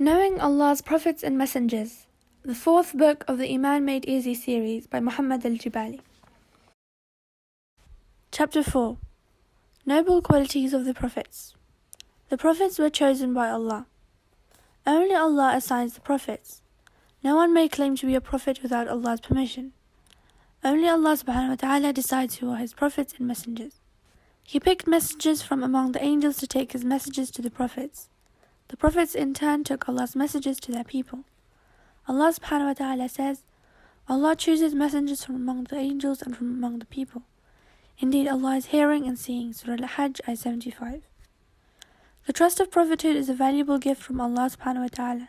Knowing Allah's Prophets and Messengers, the fourth book of the Eemaan Made Easy series by Muhammad al-Jibaly. Chapter 4. Noble Qualities of the Prophets. The Prophets were chosen by Allah. Only Allah assigns the Prophets. No one may claim to be a Prophet without Allah's permission. Only Allah subhanahu wa ta'ala decides who are His Prophets and Messengers. He picked messengers from among the angels to take His messages to the Prophets. The Prophets in turn took Allah's messages to their people. Allah subhanahu wa ta'ala says, Allah chooses messengers from among the angels and from among the people. Indeed, Allah is hearing and seeing. Surah Al-Hajj, ayah 75. The trust of prophethood is a valuable gift from Allah subhanahu wa ta'ala.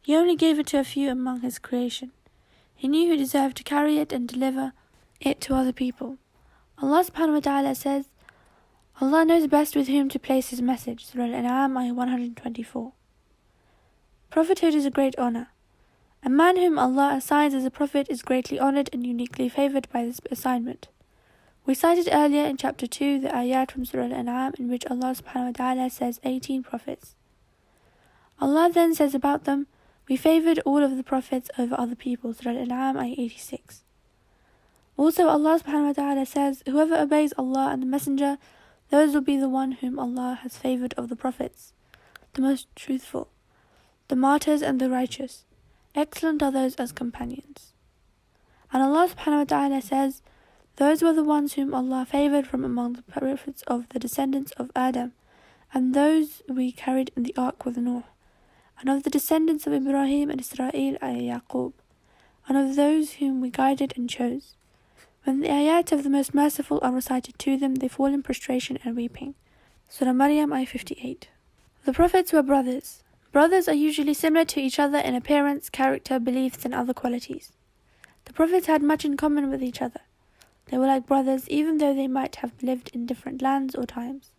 He only gave it to a few among His creation. He knew who deserved to carry it and deliver it to other people. Allah subhanahu wa ta'ala says, Allah knows best with whom to place His message. Surah Al-An'am, ayah 124. Prophethood is a great honor. A man whom Allah assigns as a prophet is greatly honored and uniquely favored by this assignment. We cited earlier in chapter 2 the ayat from Surah Al-An'am in which Allah subhanahu wa ta'ala says 18 prophets. Allah then says about them, we favored all of the prophets over other people. Surah Al-An'am, ayah 86. Also Allah subhanahu wa ta'ala says, whoever obeys Allah and the Messenger, those will be the one whom Allah has favored of the prophets, the most truthful, the martyrs and the righteous. Excellent are those as companions. And Allah subhanahu wa ta'ala says, those were the ones whom Allah favored from among the prophets of the descendants of Adam, and those we carried in the ark with Noah, and of the descendants of Ibrahim and Israel, Yaqub, and of those whom we guided and chose. When the ayat of the Most Merciful are recited to them, they fall in prostration and weeping. Surah Maryam, ayah 58. The prophets were brothers. Brothers are usually similar to each other in appearance, character, beliefs, and other qualities. The prophets had much in common with each other. They were like brothers, even though they might have lived in different lands or times.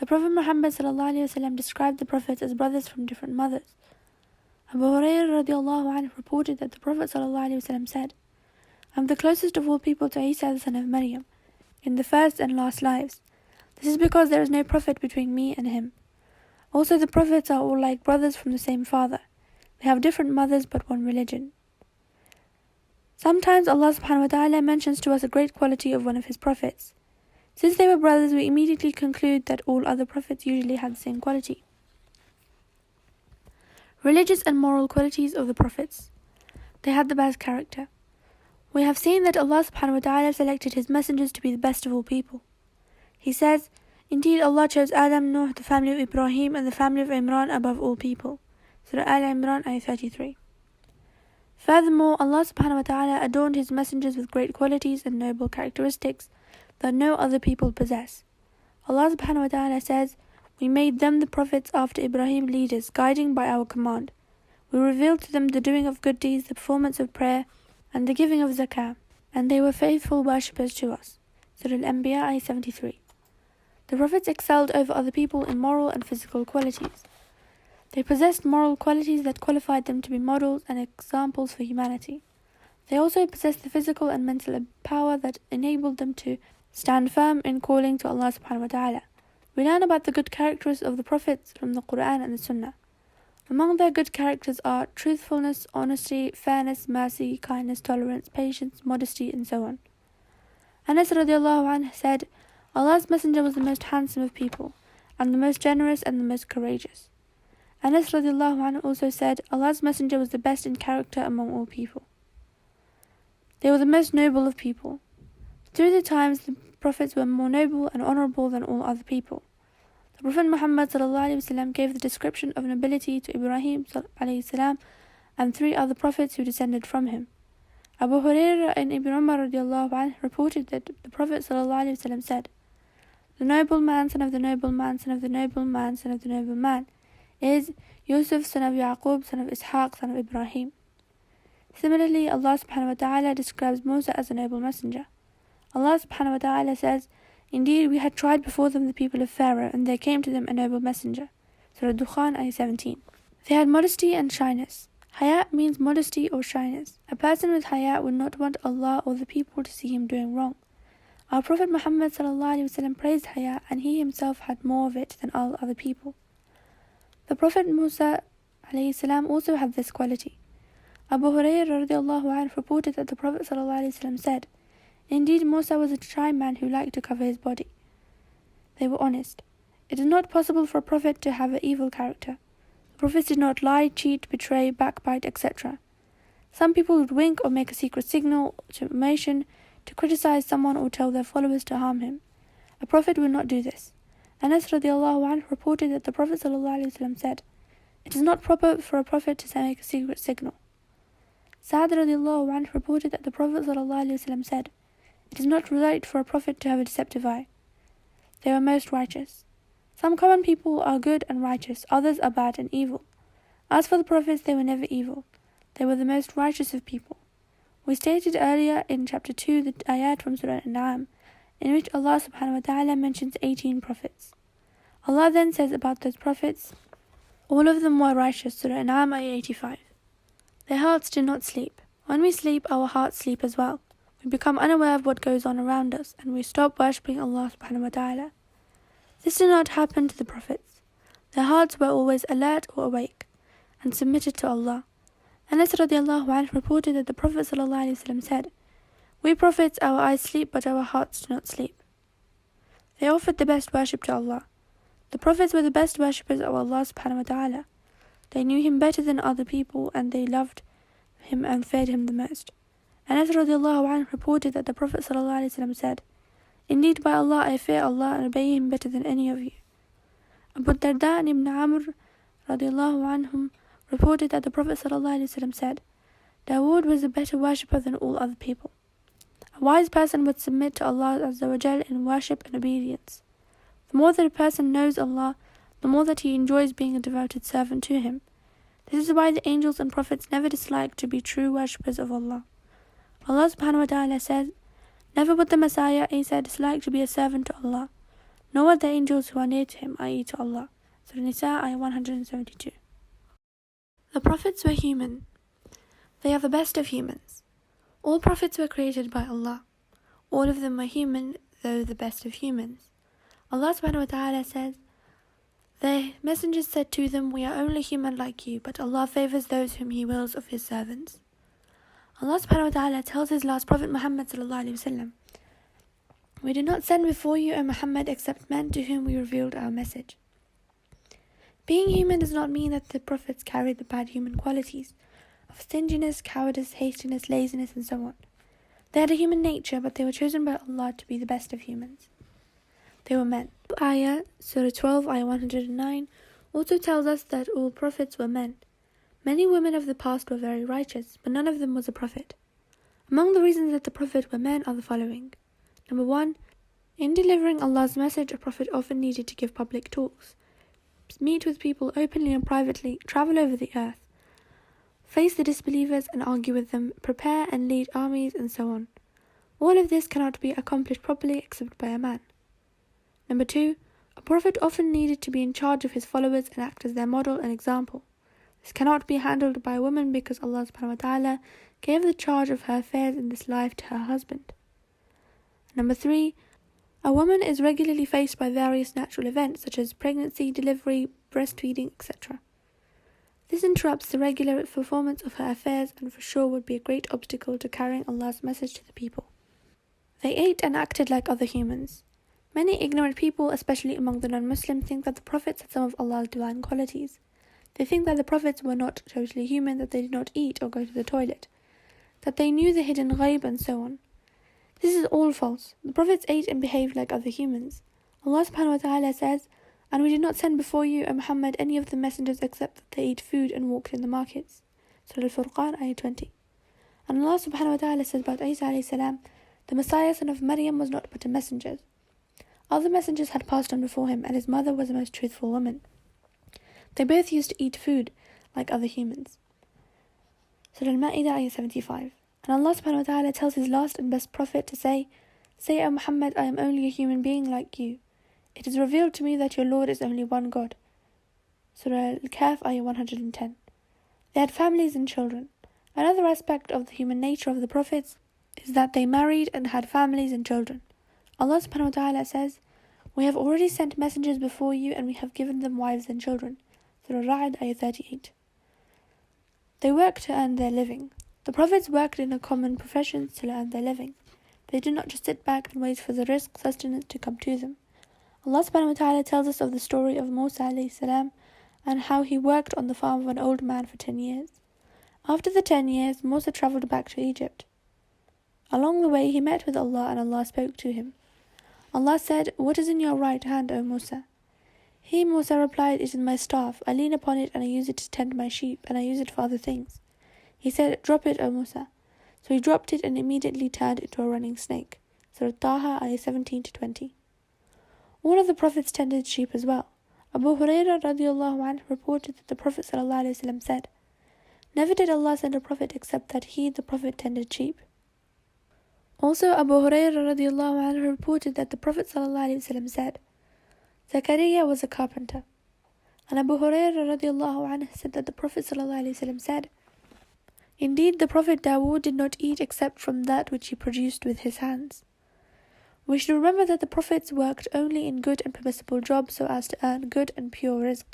The Prophet Muhammad ﷺ described the prophets as brothers from different mothers. Abu Hurairah radiallahu anhu reported that the Prophet ﷺ said, I'm the closest of all people to Isa the son of Maryam, in the first and last lives. This is because there is no prophet between me and him. Also the prophets are all like brothers from the same father. They have different mothers but one religion. Sometimes Allah subhanahu wa ta'ala mentions to us a great quality of one of His prophets. Since they were brothers, we immediately conclude that all other prophets usually had the same quality. Religious and moral qualities of the prophets. They had the best character. We have seen that Allah subhanahu wa ta'ala selected His messengers to be the best of all people. He says, indeed Allah chose Adam, Noah, the family of Ibrahim, and the family of Imran above all people. Surah Al-Imran, ayah 33. Furthermore, Allah subhanahu wa ta'ala adorned His messengers with great qualities and noble characteristics that no other people possess. Allah subhanahu wa ta'ala says, we made them the prophets after Ibrahim leaders, guiding by our command. We revealed to them the doing of good deeds, the performance of prayer, and the giving of zakah, and they were faithful worshippers to us. Surah Al-Anbiya, ayah 73. The prophets excelled over other people in moral and physical qualities. They possessed moral qualities that qualified them to be models and examples for humanity. They also possessed the physical and mental power that enabled them to stand firm in calling to Allah subhanahu wa ta'ala. We learn about the good characters of the prophets from the Quran and the Sunnah. Among their good characters are truthfulness, honesty, fairness, mercy, kindness, tolerance, patience, modesty, and so on. Anas radiallahu anhu said, Allah's messenger was the most handsome of people, and the most generous and the most courageous. Anas radiallahu anhu also said, Allah's messenger was the best in character among all people. They were the most noble of people. Through the times, the prophets were more noble and honorable than all other people. The Prophet Muhammad ﷺ gave the description of nobility to Ibrahim ﷺ and 3 other prophets who descended from him. Abu Hurairah and Ibn Umar radiallahu anhu reported that the Prophet ﷺ said, the noble man, son of the noble man, son of the noble man, son of the noble man, is Yusuf, son of Yaqub, son of Ishaq, son of Ibrahim. Similarly, Allah subhanahu wa ta'ala describes Musa as a noble messenger. Allah subhanahu wa ta'ala says, indeed, we had tried before them the people of Pharaoh, and there came to them a noble messenger. Surah Dukhan, ayah 17. They had modesty and shyness. Haya means modesty or shyness. A person with haya would not want Allah or the people to see him doing wrong. Our Prophet Muhammad ﷺ praised haya, and he himself had more of it than all other people. The Prophet Musa alayhi salam also have this quality. Abu Hurairah radiallahu anhu reported that the Prophet sallallahu alaihi wasallam said, "Indeed, Musa was a shy man who liked to cover his body." They were honest. It is not possible for a prophet to have an evil character. The prophets did not lie, cheat, betray, backbite, etc. Some people would wink or make a secret signal to emotion to criticize someone or tell their followers to harm him. A prophet would not do this. Anas radiallahu anhu reported that the Prophet sallallahu alaihi wasallam said, "It is not proper for a prophet to make a secret signal." Sa'd radiallahu anhu reported that the Prophet sallallahu alaihi wasallam said, "It is not right for a prophet to have a deceptive eye." They were most righteous. Some common people are good and righteous, others are bad and evil. As for the prophets, they were never evil. They were the most righteous of people. We stated earlier in chapter 2 the ayat from Surah An-Na'am, in which Allah subhanahu wa ta'ala mentions 18 prophets. Allah then says about those prophets, all of them were righteous. Surah An-Na'am ayah 85. Their hearts do not sleep. When we sleep, our hearts sleep as well. We become unaware of what goes on around us, and we stop worshipping Allah subhanahu wa ta'ala. This did not happen to the prophets. Their hearts were always alert or awake, and submitted to Allah. Anas radiallahu anhu reported that the Prophet sallallahu alaihi wasallam said, "We prophets, our eyes sleep, but our hearts do not sleep." They offered the best worship to Allah. The prophets were the best worshippers of Allah subhanahu wa ta'ala. They knew Him better than other people, and they loved Him and feared Him the most. Anas radiallahu anhu reported that the Prophet sallallahu alaihi wasallam said, "Indeed, by Allah, I fear Allah and obey Him better than any of you." Abu Darda and Ibn Amr radiallahu anhum reported that the Prophet sallallahu alaihi wasallam said, "Dawood was a better worshipper than all other people." A wise person would submit to Allah Azza wa Jal in worship and obedience. The more that a person knows Allah, the more that he enjoys being a devoted servant to Him. This is why the angels and prophets never dislike to be true worshippers of Allah. Allah subhanahu wa ta'ala says, "Never would the Messiah Isa dislike to be a servant to Allah, nor would the angels who are near to him, i.e. to Allah." Surah Nisa, ayah 172. The prophets were human. They are the best of humans. All prophets were created by Allah. All of them were human, though the best of humans. Allah subhanahu wa ta'ala says, "The messengers said to them, 'We are only human like you, but Allah favors those whom He wills of His servants.'" Allah subhanahu wa ta'ala tells His last Prophet Muhammad sallallahu alaihi wasallam, "We did not send before you, O Muhammad, except men to whom we revealed our message." Being human does not mean that the prophets carried the bad human qualities of stinginess, cowardice, hastiness, laziness, and so on. They had a human nature, but they were chosen by Allah to be the best of humans. They were men. Ayah, Surah 12, Ayah 109, also tells us that all prophets were men. Many women of the past were very righteous, but none of them was a prophet. Among the reasons that the prophet were men are the following. Number 1, in delivering Allah's message, a prophet often needed to give public talks, meet with people openly and privately, travel over the earth, face the disbelievers and argue with them, prepare and lead armies, and so on. All of this cannot be accomplished properly except by a man. Number 2, a prophet often needed to be in charge of his followers and act as their model and example. This cannot be handled by a woman because Allah subhanahu wa ta'ala gave the charge of her affairs in this life to her husband. Number 3, a woman is regularly faced by various natural events such as pregnancy, delivery, breastfeeding, etc. This interrupts the regular performance of her affairs and for sure would be a great obstacle to carrying Allah's message to the people. They ate and acted like other humans. Many ignorant people, especially among the non-Muslims, think that the prophets had some of Allah's divine qualities. They think that the prophets were not totally human, that they did not eat or go to the toilet, that they knew the hidden ghaib and so on. This is all false. The prophets ate and behaved like other humans. Allah subhanahu wa ta'ala says, "And we did not send before you, O Muhammad, any of the messengers except that they ate food and walked in the markets." Surah Al-Furqan, ayah 20. And Allah subhanahu wa ta'ala says about Isa alayhi salam, "The Messiah, son of Maryam, was not but a messenger. Other messengers had passed on before him, and his mother was a most truthful woman. They both used to eat food like other humans." Surah Al-Ma'idah, ayah 75. And Allah subhanahu wa ta'ala tells his last and best prophet to say, "Say, O Muhammad, I am only a human being like you. It is revealed to me that your Lord is only one God." Surah Al-Kahf, ayah 110. They had families and children. Another aspect of the human nature of the prophets is that they married and had families and children. Allah subhanahu wa ta'ala says, "We have already sent messengers before you and we have given them wives and children." Surah Ra'd, ayah 38. They worked to earn their living. The Prophets worked in a common professions to earn their living. They did not just sit back and wait for the rizq sustenance to come to them. Allah subhanahu wa ta'ala tells us of the story of Musa alayhi salam and how he worked on the farm of an old man for 10 years. After the 10 years, Musa travelled back to Egypt. Along the way, he met with Allah and Allah spoke to him. Allah said, "What is in your right hand, O Musa?" He, Musa, replied, "It is my staff. I lean upon it and I use it to tend my sheep, and I use it for other things." He said, "Drop it, O Musa." So he dropped it and immediately turned into a running snake. Surah Taha, ayah 17-20. All of the Prophets tended sheep as well. Abu Hurairah radiallahu anhu reported that the Prophet ﷺ said, "Never did Allah send a Prophet except that he, the Prophet, tended sheep." Also, Abu Hurairah radiallahu anhu reported that the Prophet ﷺ said, "Zakaria was a carpenter." And Abu Hurairah radiallahu anhu said that the Prophet ﷺ said, "Indeed, the Prophet Dawood did not eat except from that which he produced with his hands." We should remember that the Prophets worked only in good and permissible jobs so as to earn good and pure rizq.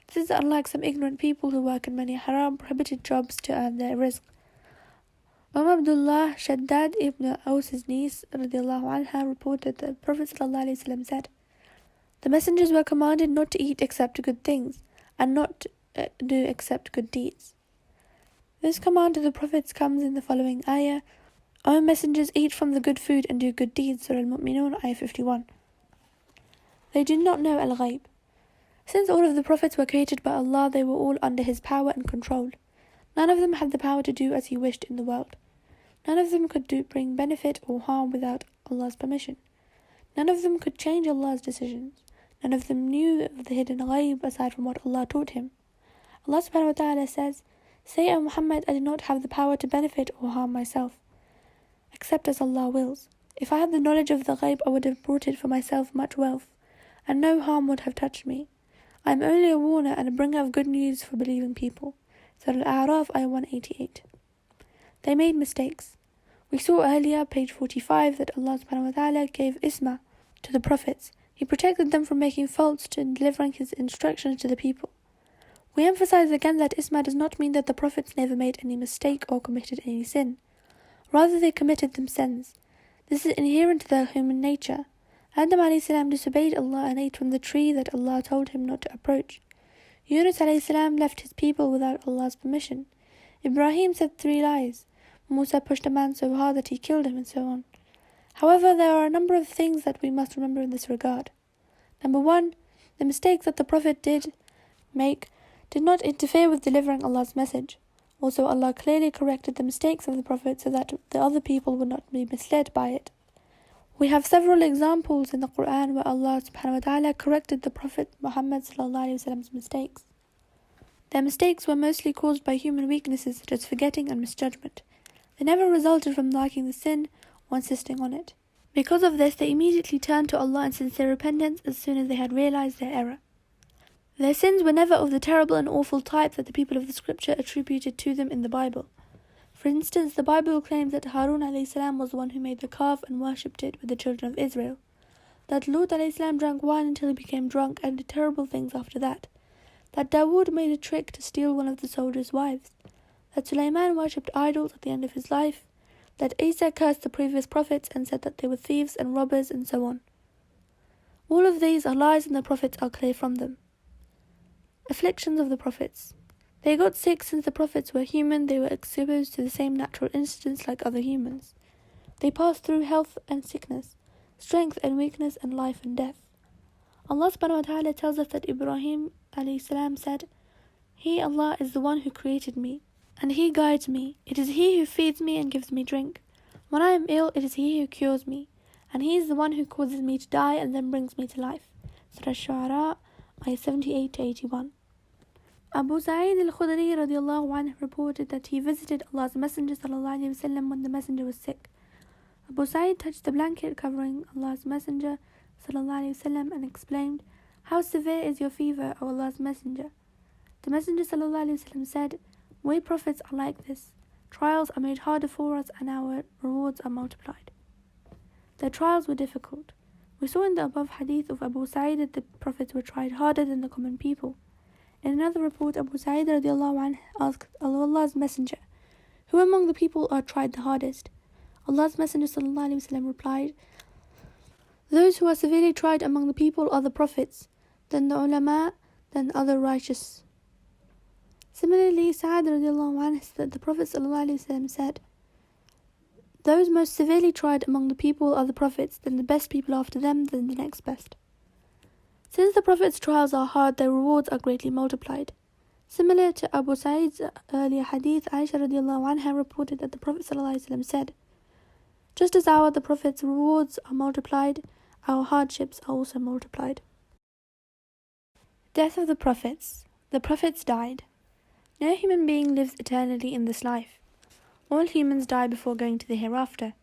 This is unlike some ignorant people who work in many haram prohibited jobs to earn their rizq. Abdullah Shaddad ibn Aws's niece radiallahu anha reported that the Prophet ﷺ said, "The messengers were commanded not to eat except good things, and not to do except good deeds." This command to the Prophets comes in the following ayah, "O messengers, eat from the good food and do good deeds." Surah Al-Mu'minun, ayah 51. They did not know al-Ghayb. Since all of the Prophets were created by Allah, they were all under His power and control. None of them had the power to do as He wished in the world. None of them could bring benefit or harm without Allah's permission. None of them could change Allah's decisions. None of them knew of the hidden Ghayb aside from what Allah taught him. Allah subhanahu wa ta'ala says, "Say, O Muhammad, I do not have the power to benefit or harm myself, except as Allah wills. If I had the knowledge of the Ghayb, I would have brought it for myself much wealth, and no harm would have touched me. I am only a warner and a bringer of good news for believing people." Surah Al-A'raf, ayah 188. They made mistakes. We saw earlier, page 45, that Allah subhanahu wa ta'ala gave Isma to the Prophets. He protected them from making faults in delivering His instructions to the people. We emphasize again that Isma does not mean that the Prophets never made any mistake or committed any sin. Rather, they committed them sins. This is inherent to their human nature. Adam alayhi salam disobeyed Allah and ate from the tree that Allah told him not to approach. Yunus alayhi salam left his people without Allah's permission. Ibrahim said 3 lies. Musa pushed a man so hard that he killed him, and so on. However, there are a number of things that we must remember in this regard. Number 1, the mistakes that the Prophet did not interfere with delivering Allah's message. Also, Allah clearly corrected the mistakes of the Prophet so that the other people would not be misled by it. We have several examples in the Quran where Allah subhanahu wa ta'ala corrected the Prophet Muhammad sallallahu alaihi wasallam's mistakes. Their mistakes were mostly caused by human weaknesses such as forgetting and misjudgment. They never resulted from liking the sin or insisting on it. Because of this, they immediately turned to Allah in sincere repentance as soon as they had realized their error. Their sins were never of the terrible and awful type that the people of the scripture attributed to them in the Bible. For instance, the Bible claims that Harun alayhi salam was the one who made the calf and worshipped it with the children of Israel. That Lut alayhi salam drank wine until he became drunk and did terrible things after that. That Dawood made a trick to steal one of the soldiers' wives. That Sulaiman worshipped idols at the end of his life. That Isa cursed the previous prophets and said that they were thieves and robbers, and so on. All of these are lies, and the prophets are clear from them. Afflictions of the prophets. They got sick. Since the prophets were human, they were exposed to the same natural incidents like other humans. They passed through health and sickness, strength and weakness, and life and death. Allah subhanahu wa ta'ala tells us that Ibrahim alayhi salam said, "He, Allah, is the one who created me, and He guides me. It is He who feeds me and gives me drink. When I am ill, it is He who cures me, and He is the one who causes me to die and then brings me to life." Surah Shu'ara, ayah 78-81. Abu Sa'id al-Khudri radiallahu anhu reported that he visited Allah's Messenger sallallahu alaihi wasallam when the Messenger was sick. Abu Sa'id touched the blanket covering Allah's Messenger sallallahu alaihi wasallam and exclaimed, "How severe is your fever, O Allah's Messenger?" The Messenger sallallahu alaihi wasallam said, "We prophets are like this. Trials are made harder for us and our rewards are multiplied." Their trials were difficult. We saw in the above hadith of Abu Sa'id that the prophets were tried harder than the common people. In another report, Abu Sa'id radiallahu anhu asked Allah's Messenger, "Who among the people are tried the hardest?" Allah's Messenger sallallahu alaihi wasallam replied, "Those who are severely tried among the people are the prophets, then the ulama, then the other righteous." Similarly, Sa'ad radiallahu anhu said that the Prophet sallallahu alaihi wasallam said, "Those most severely tried among the people are the prophets, then the best people after them, then the next best." Since the Prophet's trials are hard, their rewards are greatly multiplied. Similar to Abu Sa'id's earlier hadith, Aisha radiallahu anha reported that the Prophet sallallahu alaihi wasallam said, "Just as the Prophet's rewards are multiplied, our hardships are also multiplied." Death of the Prophets. The Prophets died. No human being lives eternally in this life. All humans die before going to the hereafter.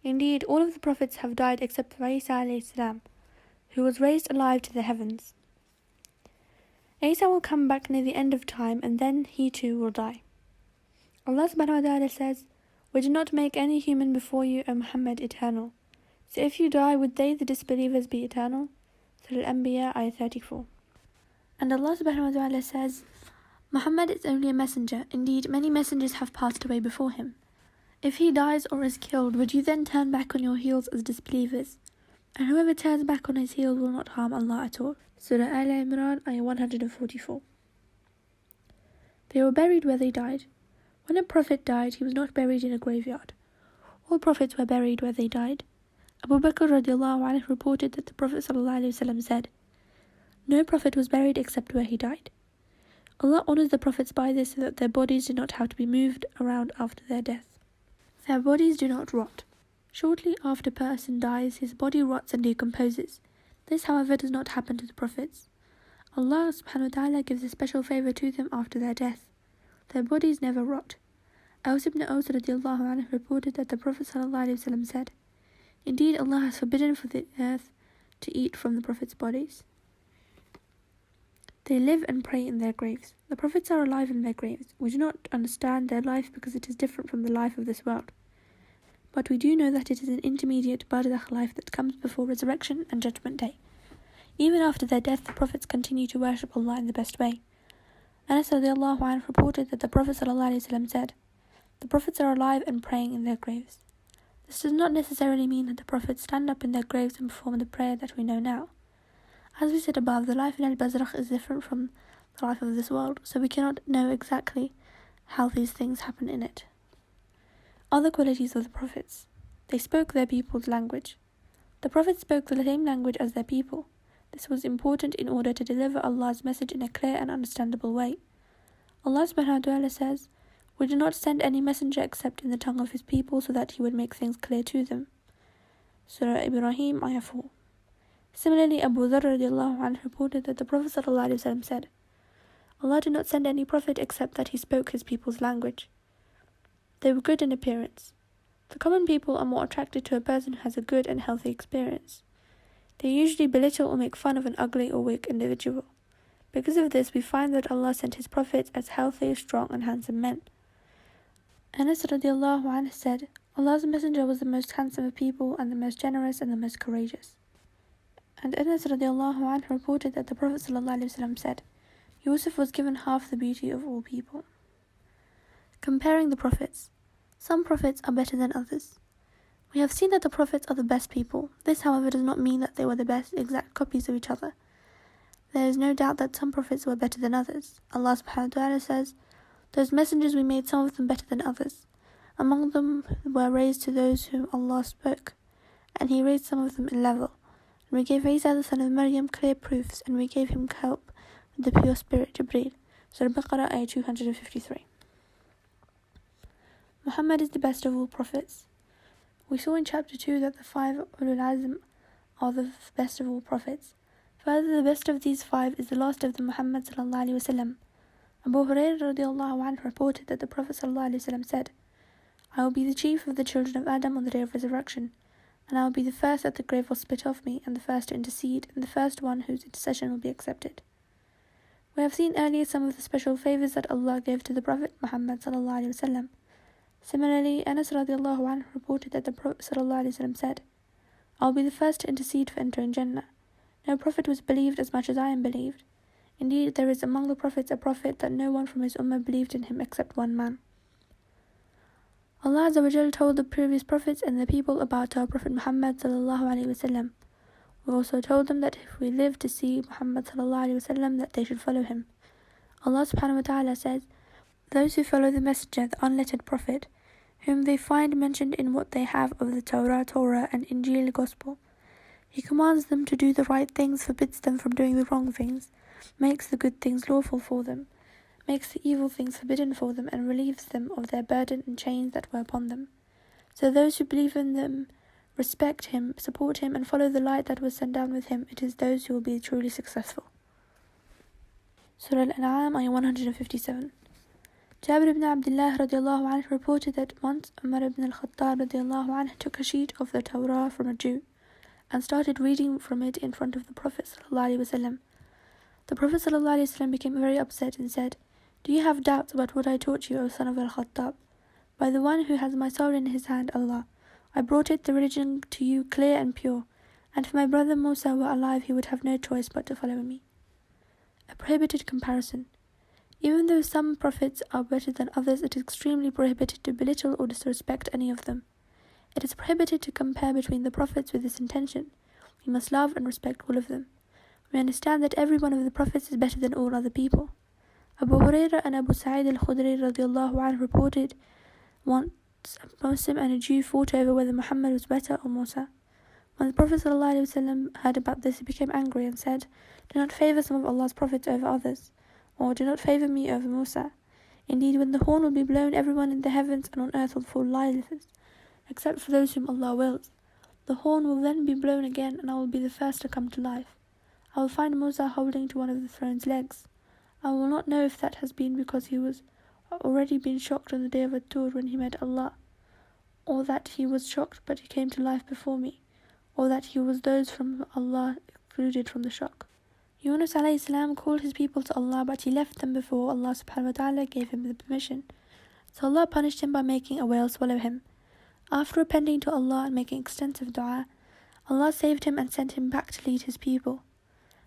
Indeed, all of the Prophets have died except for Isa alayhi salam, who was raised alive to the heavens. Isa will come back near the end of time, and then he too will die. Allah subhanahu wa ta'ala says, "We did not make any human before you, O Muhammad, eternal. So if you die, would they, the disbelievers, be eternal?" Surah Al-Anbiya, ayah 34. And Allah subhanahu wa ta'ala says, "Muhammad is only a messenger. Indeed, many messengers have passed away before him. If he dies or is killed, would you then turn back on your heels as disbelievers? And whoever turns back on his heel will not harm Allah at all." Surah Al-Imran, ayah 144. They were buried where they died. When a prophet died, he was not buried in a graveyard. All prophets were buried where they died. Abu Bakr radiallahu anhu reported that the Prophet sallallahu alaihi wasallam said, "No prophet was buried except where he died." Allah honors the prophets by this so that their bodies do not have to be moved around after their death. Their bodies do not rot. Shortly after a person dies, his body rots and decomposes. This, however, does not happen to the prophets. Allah subhanahu wa ta'ala gives a special favor to them after their death. Their bodies never rot. Aws ibn Aws radiallahu anhu reported that the Prophet sallallahu alaihi wasallam said, "Indeed, Allah has forbidden for the earth to eat from the prophets' bodies. They live and pray in their graves. The prophets are alive in their graves. We do not understand their life because it is different from the life of this world. But we do know that it is an intermediate barzakh life that comes before resurrection and judgment day. Even after their death, the prophets continue to worship Allah in the best way." Anas radiallahu anhu reported that the Prophet sallallahu alaihi wasallam said, "The prophets are alive and praying in their graves." This does not necessarily mean that the prophets stand up in their graves and perform the prayer that we know now. As we said above, the life in al-barzakh is different from the life of this world, so we cannot know exactly how these things happen in it. Other qualities of the prophets. They spoke their people's language. The prophets spoke the same language as their people. This was important in order to deliver Allah's message in a clear and understandable way. Allah subhanahu wa ta'ala says, "We did not send any messenger except in the tongue of his people so that he would make things clear to them." Surah Ibrahim, ayah 4. Similarly, Abu Dharr radiallahu anhu reported that the Prophet sallallahu alaihi wasallam said, "Allah did not send any prophet except that he spoke his people's language." They were good in appearance. The common people are more attracted to a person who has a good and healthy experience. They usually belittle or make fun of an ugly or weak individual. Because of this, we find that Allah sent his prophets as healthy, strong, and handsome men. Anas radiallahu anhu said, "Allah's messenger was the most handsome of people and the most generous and the most courageous." And Anas radiallahu anhu reported that the Prophet sallallahu alaihi wasallam said, "Yusuf was given half the beauty of all people." Comparing the prophets. Some prophets are better than others. We have seen that the prophets are the best people. This, however, does not mean that they were the best exact copies of each other. There is no doubt that some prophets were better than others. Allah subhanahu wa ta'ala says, "Those messengers we made some of them better than others. Among them were raised to those whom Allah spoke, and he raised some of them in level. And we gave Isa the son of Maryam clear proofs, and we gave him help with the pure spirit Jibaly." Surah Al-Baqarah, ayah 253. Muhammad is the best of all prophets. We saw in chapter 2 that the 5 Ulul Azm are the best of all prophets. Further, the best of these 5 is the last of them, Muhammad sallallahu alaihi wasallam. Abu Hurairah radiallahu anhu reported that the Prophet sallallahu alaihi wasallam said, "I will be the chief of the children of Adam on the day of resurrection, and I will be the first that the grave will split off me, and the first to intercede, and the first one whose intercession will be accepted." We have seen earlier some of the special favors that Allah gave to the Prophet Muhammad sallallahu alaihi wasallam. Similarly, Anas radiallahu anhu reported that the Prophet sallallahu alaihi wasallam said, "I will be the first to intercede for entering Jannah. No prophet was believed as much as I am believed. Indeed, there is among the prophets a prophet that no one from his ummah believed in him except one man. Allah Azza wa Jal told the previous prophets and the people about our Prophet Muhammad sallallahu alaihi wasallam. We also told them that if we live to see Muhammad sallallahu alaihi wasallam, that they should follow him. Allah subhanahu wa ta'ala says, those who follow the messenger, the unlettered prophet, whom they find mentioned in what they have of the Torah and Injil gospel. He commands them to do the right things, forbids them from doing the wrong things, makes the good things lawful for them, makes the evil things forbidden for them, and relieves them of their burden and chains that were upon them. So those who believe in them, respect him, support him, and follow the light that was sent down with him, it is those who will be truly successful. Surah Al-An'am, ayah 157. Jabir ibn Abdullah radiallahu anhu reported that once Umar ibn al-Khattab radiallahu anhu took a sheet of the Torah from a Jew and started reading from it in front of the Prophet sallallahu alaihi wasallam. The Prophet sallallahu alaihi wasallam became very upset and said, do you have doubts about what I taught you, O son of al-Khattab? By the one who has my soul in his hand, Allah, I brought the religion to you clear and pure, and if my brother Musa were alive, he would have no choice but to follow me. A prohibited comparison. Even though some prophets are better than others, it is extremely prohibited to belittle or disrespect any of them. It is prohibited to compare between the prophets with this intention. We must love and respect all of them. We understand that every one of the prophets is better than all other people. Abu Hurairah and Abu Sa'id al-Khudri radiallahu anhu reported once a Muslim and a Jew fought over whether Muhammad was better or Musa. When the Prophet ﷺ heard about this, he became angry and said, do not favor some of Allah's prophets over others, or do not favor me over Musa. Indeed, when the horn will be blown, everyone in the heavens and on earth will fall lifeless, except for those whom Allah wills. The horn will then be blown again, and I will be the first to come to life. I will find Musa holding to one of the throne's legs. I will not know if that has been because he was already been shocked on the day of At-Tur when he met Allah, or that he was shocked but he came to life before me, or that he was those from Allah excluded from the shock. Yunus alayhi salam called his people to Allah, but he left them before Allah subhanahu wa ta'ala gave him the permission. So Allah punished him by making a whale swallow him. After repenting to Allah and making extensive dua, Allah saved him and sent him back to lead his people.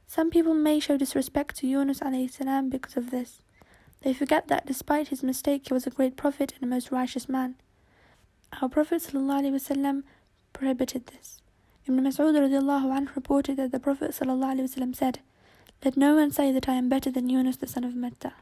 Some people may show disrespect to Yunus alayhi salam because of this. They forget that despite his mistake, he was a great prophet and a most righteous man. Our Prophet sallallahu alaihi wasallam prohibited this. Ibn Mas'ud radiallahu anhu reported that the Prophet sallallahu alaihi wasallam said, let no one say that I am better than Yunus the son of Matta.